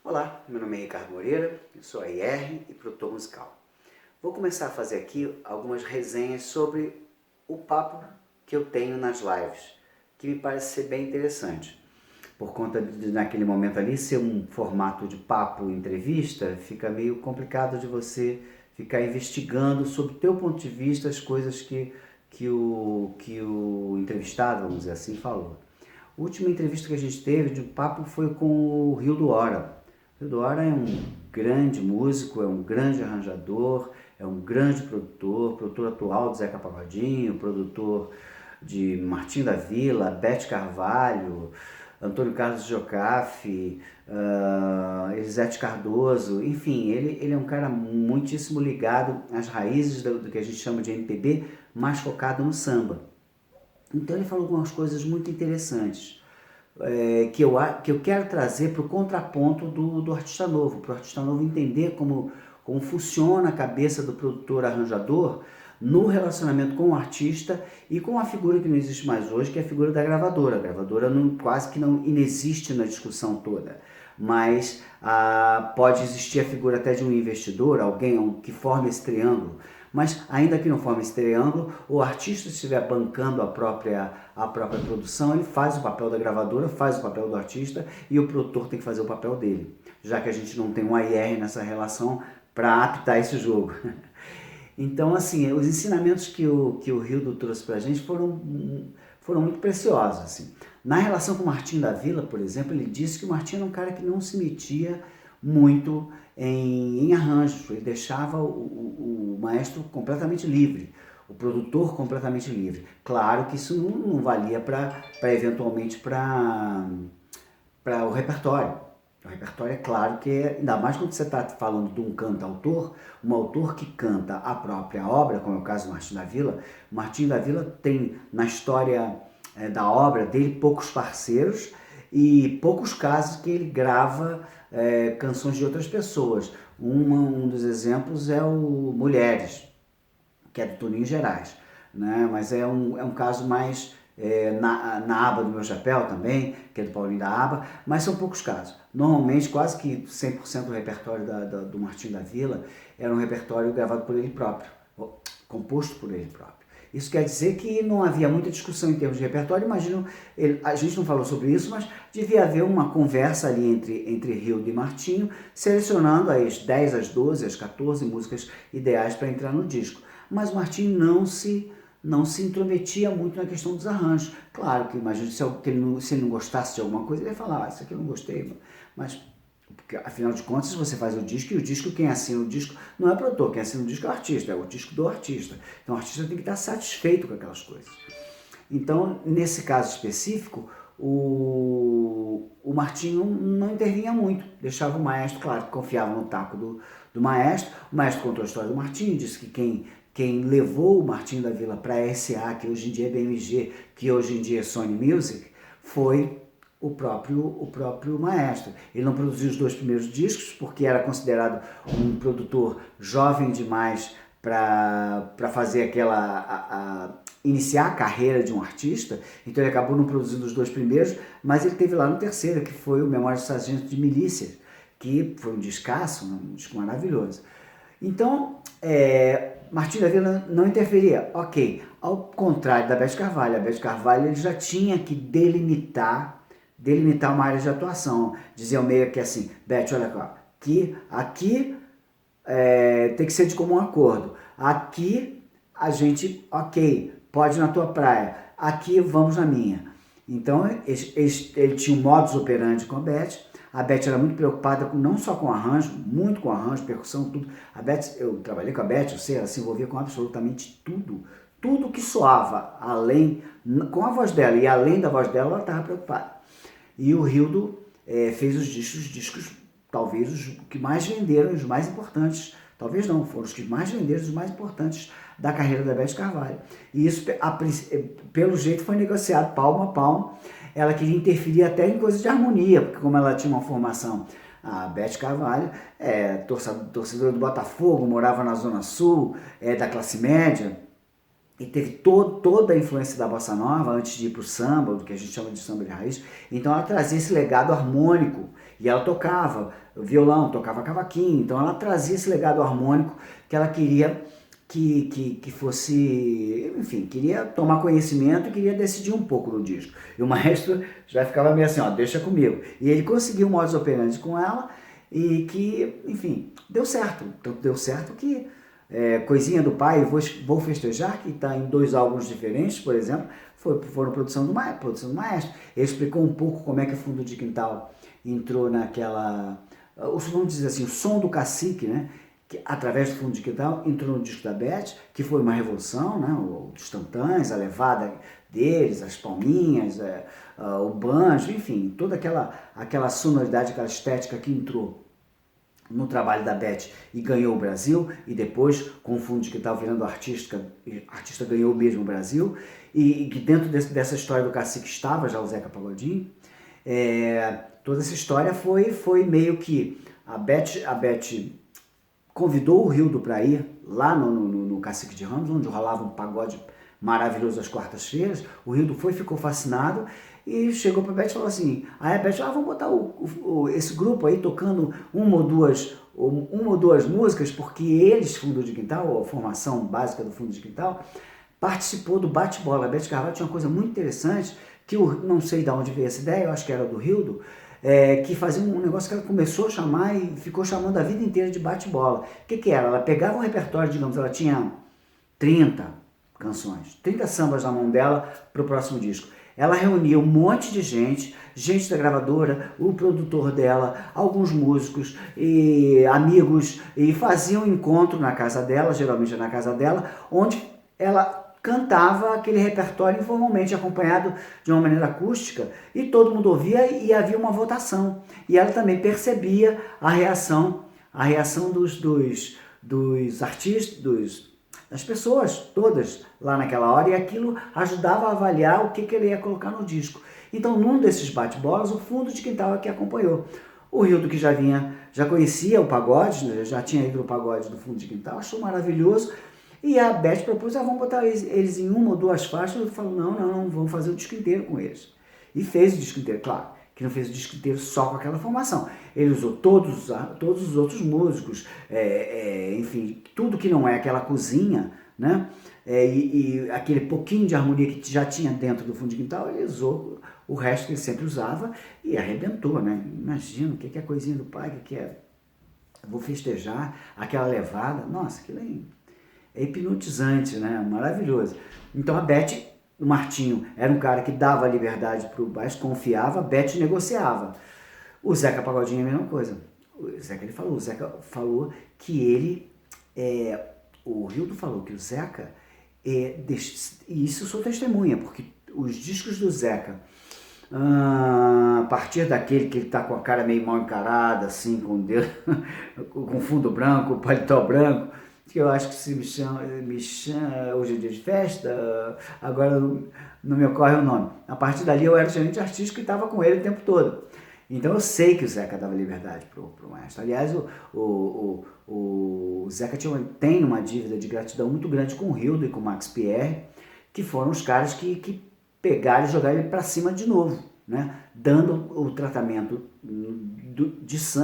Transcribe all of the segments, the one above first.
Olá, meu nome é Ricardo Moreira, eu sou AR e produtor musical. Vou começar a fazer aqui algumas resenhas sobre o papo que eu tenho nas lives, que me parece ser bem interessante. Por conta de naquele momento ali ser um formato de papo entrevista, fica meio complicado de você ficar investigando sobre o teu ponto de vista as coisas que o entrevistado, vamos dizer assim, falou. A última entrevista que a gente teve de papo foi com o Rio do Hora. O Rio do Hora é um grande músico, é um grande arranjador, é um grande produtor, produtor atual de Zeca Pagodinho, produtor de Martim da Vila, Beth Carvalho, Antônio Carlos Jocafe, Elisete Cardoso, enfim, ele é um cara muitíssimo ligado às raízes do que a gente chama de MPB, mais focado no samba. Então ele falou algumas coisas muito interessantes que eu quero trazer para o contraponto do artista novo, para o artista novo entender como funciona a cabeça do produtor arranjador no relacionamento com o artista e com a figura que não existe mais hoje, que é a figura da gravadora. A gravadora quase que não inexiste na discussão toda, mas pode existir a figura até de um investidor, alguém que forma esse triângulo. Mas ainda que não forme esse triângulo, o artista estiver bancando a própria produção, ele faz o papel da gravadora, faz o papel do artista e o produtor tem que fazer o papel dele, já que a gente não tem um AR nessa relação para apitar esse jogo. Então, assim, os ensinamentos que o Rildo trouxe para a gente foram muito preciosos. Assim. Na relação com o Martim da Vila, por exemplo, ele disse que o Martim era um cara que não se metia muito em arranjos, ele deixava o maestro completamente livre, o produtor completamente livre. Claro que isso não valia eventualmente para o repertório. O repertório é claro que, ainda mais quando você está falando de um cantautor, um autor que canta a própria obra, como é o caso do Martim da Vila. O Martim da Vila tem na história da obra dele poucos parceiros e poucos casos que ele grava canções de outras pessoas. Um dos exemplos é o Mulheres, que é do Toninho Gerais, né? Mas é um caso mais na aba do Meu Chapéu também, que é do Paulinho da Aba, mas são poucos casos. Normalmente, quase que 100% do repertório do Martim da Vila era um repertório gravado por ele próprio, composto por ele próprio. Isso quer dizer que não havia muita discussão em termos de repertório. Imagino, a gente não falou sobre isso, mas devia haver uma conversa ali entre Rildo e Martinho, selecionando as 10, as 12, as 14 músicas ideais para entrar no disco. Mas o Martinho não se intrometia muito na questão dos arranjos. Claro que imagino se ele não gostasse de alguma coisa, ele ia falar, isso aqui eu não gostei, mas porque, afinal de contas, você faz o disco e o disco, quem assina o disco não é o produtor, quem assina o disco é o artista, é o disco do artista. Então o artista tem que estar satisfeito com aquelas coisas. Então, nesse caso específico, o Martinho não intervinha muito, deixava o maestro, claro, confiava no taco do maestro. O maestro contou a história do Martinho, disse que quem levou o Martinho da Vila para a SA, que hoje em dia é BMG, que hoje em dia é Sony Music, foi o próprio maestro. Ele não produziu os 2 primeiros discos porque era considerado um produtor jovem demais para fazer iniciar a carreira de um artista, então ele acabou não produzindo os 2 primeiros, mas ele teve lá no terceiro, que foi o Memórias do Sargento de Milícias, que foi um discaço, um disco maravilhoso. Então, Martim da Vila não interferia, ok. Ao contrário da Beth Carvalho, a Beth Carvalho ele já tinha que delimitar uma área de atuação. Dizia meio que assim, Beth, olha aqui tem que ser de comum acordo. Aqui a gente, ok, pode ir na tua praia. Aqui vamos na minha. Então ele tinha um modus operandi com a Beth. A Beth era muito preocupada não só com arranjo, muito com arranjo, percussão, tudo. Eu trabalhei com a Beth, eu sei, ela se envolvia com absolutamente tudo. Tudo que soava com a voz dela e além da voz dela, ela estava preocupada. E o Rildo fez os discos talvez os que mais venderam, os mais importantes, talvez não, foram os que mais venderam, os mais importantes da carreira da Beth Carvalho. E isso, pelo jeito, foi negociado palmo a palmo. Ela queria interferir até em coisas de harmonia, porque como ela tinha uma formação, a Beth Carvalho torcedora do Botafogo, morava na Zona Sul, da classe média, e teve toda a influência da bossa nova antes de ir para o samba, do que a gente chama de samba de raiz. Então ela trazia esse legado harmônico e ela tocava violão, tocava cavaquinho. Então ela trazia esse legado harmônico que ela queria que fosse, enfim, queria tomar conhecimento e queria decidir um pouco no disco. E o maestro já ficava meio assim, ó, deixa comigo. E ele conseguiu um modus operandi com ela e que, enfim, deu certo. Então deu certo que Coisinha do Pai, Vou Festejar, que está em 2 álbuns diferentes, por exemplo, foram produção do maestro. Ele explicou um pouco como é que o Fundo de Quintal entrou naquela, vamos dizer assim, o som do cacique, né? Que, através do Fundo de Quintal, entrou no disco da Beth, que foi uma revolução, né? Os tantãs, a levada deles, as palminhas, o banjo, enfim, toda aquela sonoridade, aquela estética que entrou no trabalho da Beth e ganhou o Brasil, e depois, com o Fundo de Quintal virando artista ganhou mesmo o Brasil, e que dentro dessa história do cacique estava já o Zeca Pagodinho. Toda essa história foi meio que a Beth convidou o Rildo para ir lá no Cacique de Ramos, onde rolava um pagode maravilhoso às quartas-feiras. O Rildo ficou fascinado e chegou para a Beth e falou assim, aí a Beth, vamos botar esse grupo aí tocando uma ou duas músicas, porque eles, Fundo de Quintal, a formação básica do Fundo de Quintal, participou do bate-bola. A Beth Carvalho tinha uma coisa muito interessante, que eu não sei de onde veio essa ideia, eu acho que era do Rildo, que fazia um negócio que ela começou a chamar e ficou chamando a vida inteira de bate-bola. O que era? Ela pegava um repertório, digamos, ela tinha 30 canções, 30 sambas na mão dela para o próximo disco. Ela reunia um monte de gente da gravadora, o produtor dela, alguns músicos e amigos, e fazia um encontro na casa dela, geralmente na casa dela, onde ela cantava aquele repertório informalmente, acompanhado de uma maneira acústica, e todo mundo ouvia e havia uma votação. E ela também percebia a reação dos artistas, das pessoas todas lá naquela hora, e aquilo ajudava a avaliar o que ele ia colocar no disco. Então, num desses bate-bolas, o Fundo de Quintal é que acompanhou. O Rildo, que já conhecia o pagode, né, já tinha ido no pagode do Fundo de Quintal, achou maravilhoso, e a Beth propôs, vamos botar eles em 1 ou 2 faixas. Ele falou, não, vamos fazer o disco inteiro com eles. E fez o disco inteiro, claro, que não fez o disco inteiro só com aquela formação. Ele usou todos os outros músicos, enfim, tudo que não é aquela cozinha, né? E aquele pouquinho de harmonia que já tinha dentro do Fundo de Quintal, ele usou o resto que ele sempre usava e arrebentou, né? Imagina o que é Coisinha do Pai, o que é Vou Festejar, aquela levada, nossa, aquilo é hipnotizante, né? Maravilhoso. Então a Beth, o Martinho era um cara que dava liberdade para o baixo, confiava, a Beth negociava. O Zeca Pagodinho é a mesma coisa. O Zeca falou que ele, o Rildo falou que o Zeca, e isso eu sou testemunha, porque os discos do Zeca, a partir daquele que ele tá com a cara meio mal encarada, assim, com o dedo, com fundo branco, paletó branco, que eu acho que se me chama, hoje é dia de festa, agora não me ocorre o nome. A partir dali eu era o gerente artístico e estava com ele o tempo todo. Então eu sei que o Zeca dava liberdade pro maestro. Aliás, o Zeca tem uma dívida de gratidão muito grande com o Rildo e com o Max Pierre, que foram os caras que pegaram e jogaram ele para cima de novo, né? Dando o tratamento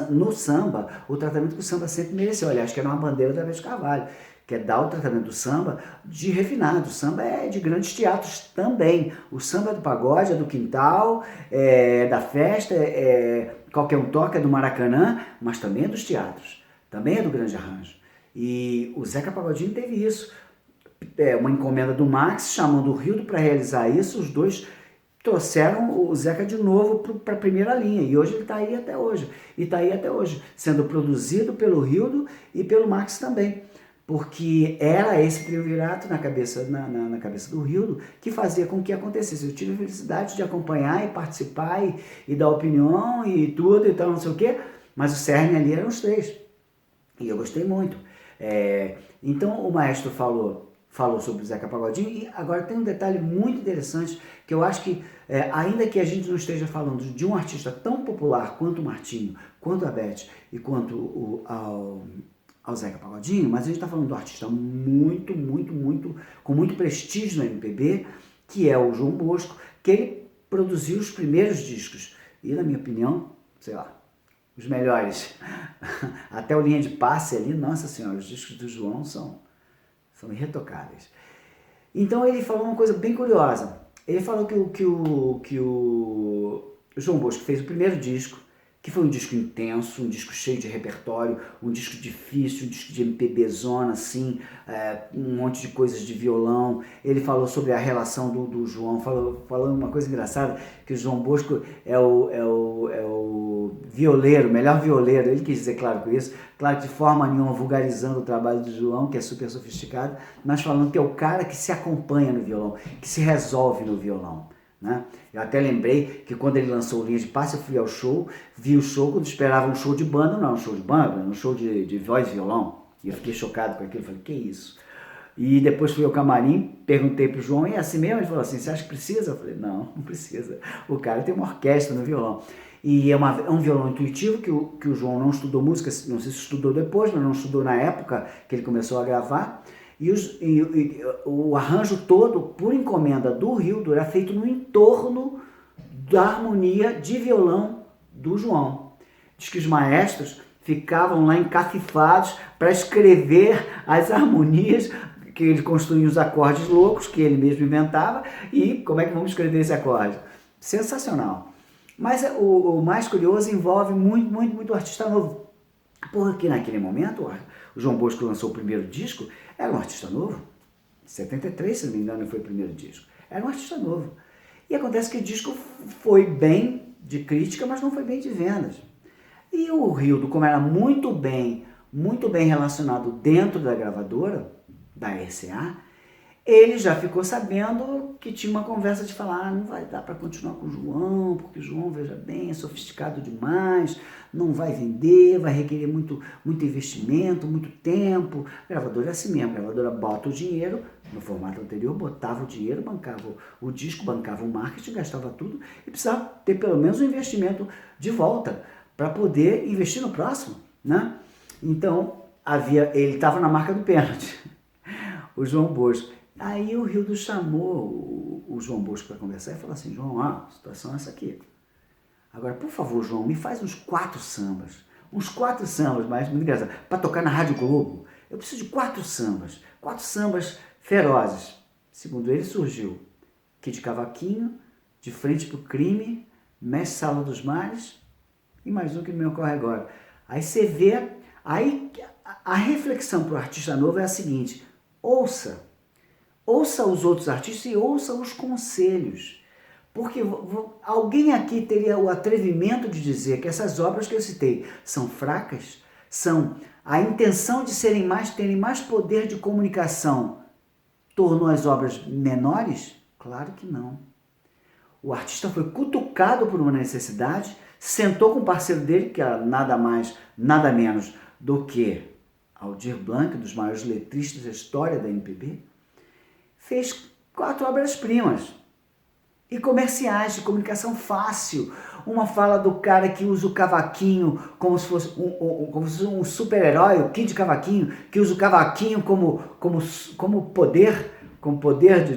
no samba, o tratamento que o samba sempre mereceu. Aliás, que era uma bandeira da Beth Carvalho, que é dar o tratamento do samba de refinado. O samba é de grandes teatros também. O samba do pagode é do quintal, é da festa, qualquer um toca, é do Maracanã, mas também é dos teatros, também é do grande arranjo. E o Zeca Pagodinho teve isso. Uma encomenda do Max, chamando o Rildo para realizar isso, os dois trouxeram o Zeca de novo para a primeira linha, e hoje ele está aí até hoje, sendo produzido pelo Rildo e pelo Max também, porque era esse triunvirato na cabeça do Rildo que fazia com que acontecesse. Eu tive a felicidade de acompanhar e participar e dar opinião e tudo, então não sei o quê, mas o cerne ali eram os 3, e eu gostei muito. Então o maestro falou sobre o Zeca Pagodinho, e agora tem um detalhe muito interessante, que eu acho que, ainda que a gente não esteja falando de um artista tão popular quanto o Martinho, quanto a Beth e quanto ao Zeca Pagodinho, mas a gente está falando do artista muito, com muito prestígio no MPB, que é o João Bosco, que ele produziu os primeiros discos. E, na minha opinião, sei lá, os melhores. Até o Linha de Passe ali, nossa senhora, os discos do João são irretocáveis. Então ele falou uma coisa bem curiosa. Ele falou que o João Bosco fez o primeiro disco, que foi um disco intenso, um disco cheio de repertório, um disco difícil, um disco de MPB zona, assim, um monte de coisas de violão. Ele falou sobre a relação do João, falou uma coisa engraçada, que o João Bosco é o violeiro, o melhor violeiro. Ele quis dizer, claro, com isso, claro, de forma nenhuma vulgarizando o trabalho do João, que é super sofisticado, mas falando que é o cara que se acompanha no violão, que se resolve no violão. Né? Eu até lembrei que quando ele lançou o Linha de Passe, eu fui ao show, vi o show quando esperava um show de banda, não, um show de banda, um show de voz e violão, e eu fiquei chocado com aquilo, falei, que isso? E depois fui ao camarim, perguntei pro João, e é assim mesmo? Ele falou assim, você acha que precisa? Eu falei, não precisa, o cara tem uma orquestra no violão. E é um violão intuitivo que o João não estudou música, não sei se estudou depois, mas não estudou na época que ele começou a gravar. E o arranjo todo, por encomenda do Hildo, era feito no entorno da harmonia de violão do João. Diz que os maestros ficavam lá encafifados para escrever as harmonias, que ele construía os acordes loucos, que ele mesmo inventava, e como é que vamos escrever esse acorde? Sensacional. Mas o mais curioso envolve muito artista novo. Porque naquele momento, o João Bosco lançou o primeiro disco, era um artista novo. Em 73, se não me engano, foi o primeiro disco. Era um artista novo. E acontece que o disco foi bem de crítica, mas não foi bem de vendas. E o Hildo, como era muito bem relacionado dentro da gravadora, da RCA, ele já ficou sabendo que tinha uma conversa de falar, não vai dar para continuar com o João, porque o João, veja bem, é sofisticado demais, não vai vender, vai requerer muito investimento, muito tempo. A gravadora é assim mesmo, a gravadora bota o dinheiro, no formato anterior, botava o dinheiro, bancava o disco, bancava o marketing, gastava tudo e precisava ter pelo menos um investimento de volta para poder investir no próximo, né? Então, ele estava na marca do pênalti, o João Bosco. Aí o Hildo chamou o João Bosco para conversar e falou assim, João, a situação é essa aqui. Agora, por favor, João, me faz uns 4 sambas, mas muito engraçado, para tocar na Rádio Globo. Eu preciso de 4 sambas ferozes. Segundo ele, surgiu Kid Cavaquinho, De Frente pro Crime, Mestre Sala dos Mares e mais um que não me ocorre agora. Aí você vê, aí a reflexão para o artista novo é a seguinte, ouça os outros artistas e ouça os conselhos. Porque alguém aqui teria o atrevimento de dizer que essas obras que eu citei são fracas? São a intenção de terem mais poder de comunicação tornou as obras menores? Claro que não. O artista foi cutucado por uma necessidade, sentou com o parceiro dele, que era nada mais, nada menos do que Aldir Blanc, dos maiores letristas da história da MPB, fez 4 obras-primas e comerciais, de comunicação fácil. Uma fala do cara que usa o cavaquinho como se fosse um super-herói, o Kid Cavaquinho, que usa o cavaquinho como poder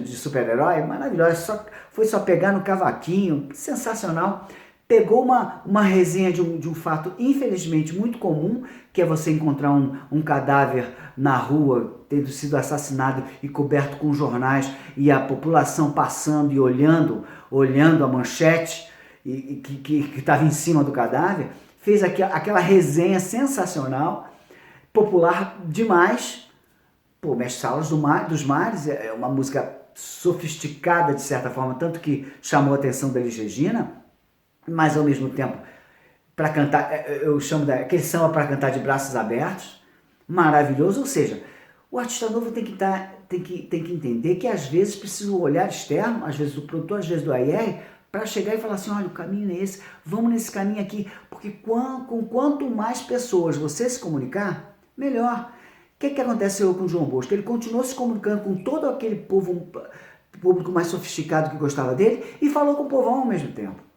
de super-herói, maravilhoso. Foi só pegar no cavaquinho, sensacional. Pegou uma resenha de um fato, infelizmente, muito comum, que é você encontrar um cadáver na rua, tendo sido assassinado e coberto com jornais, e a população passando e olhando a manchete que estava em cima do cadáver. Fez aquela resenha sensacional, popular demais. Pô, Mestre Salas dos Mares é uma música sofisticada, de certa forma, tanto que chamou a atenção da Elis Regina, mas ao mesmo tempo, para cantar, eu chamo aquele samba para cantar de braços abertos, maravilhoso. Ou seja, o artista novo tem que entender que às vezes precisa um olhar externo, às vezes do produtor, às vezes do AR, para chegar e falar assim, olha, o caminho é esse, vamos nesse caminho aqui, porque com quanto mais pessoas você se comunicar, melhor. O que aconteceu com o João Bosco? Ele continuou se comunicando com todo aquele público mais sofisticado que gostava dele e falou com o povão ao mesmo tempo.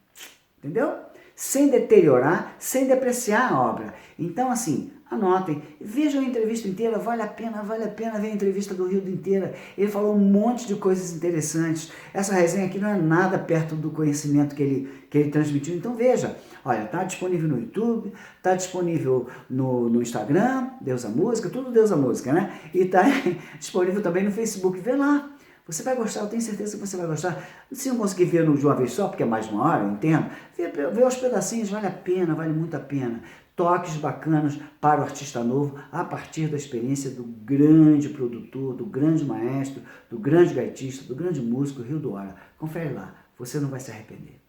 Entendeu? sem deteriorar, sem depreciar a obra. Então, assim, anotem, vejam a entrevista inteira, vale a pena ver a entrevista do Rildo inteira. Ele falou um monte de coisas interessantes. Essa resenha aqui não é nada perto do conhecimento que ele transmitiu. Então veja, olha, tá disponível no YouTube, tá disponível no Instagram, Deus a Música, tudo Deus a Música, né? E tá disponível também no Facebook, vê lá. Você vai gostar, eu tenho certeza que você vai gostar. Se não conseguir ver de uma vez só, porque é mais de uma hora, eu entendo, vê aos pedacinhos, vale a pena, vale muito a pena. Toques bacanas para o artista novo, a partir da experiência do grande produtor, do grande maestro, do grande gaitista, do grande músico Rildo Hora. Confere lá, você não vai se arrepender.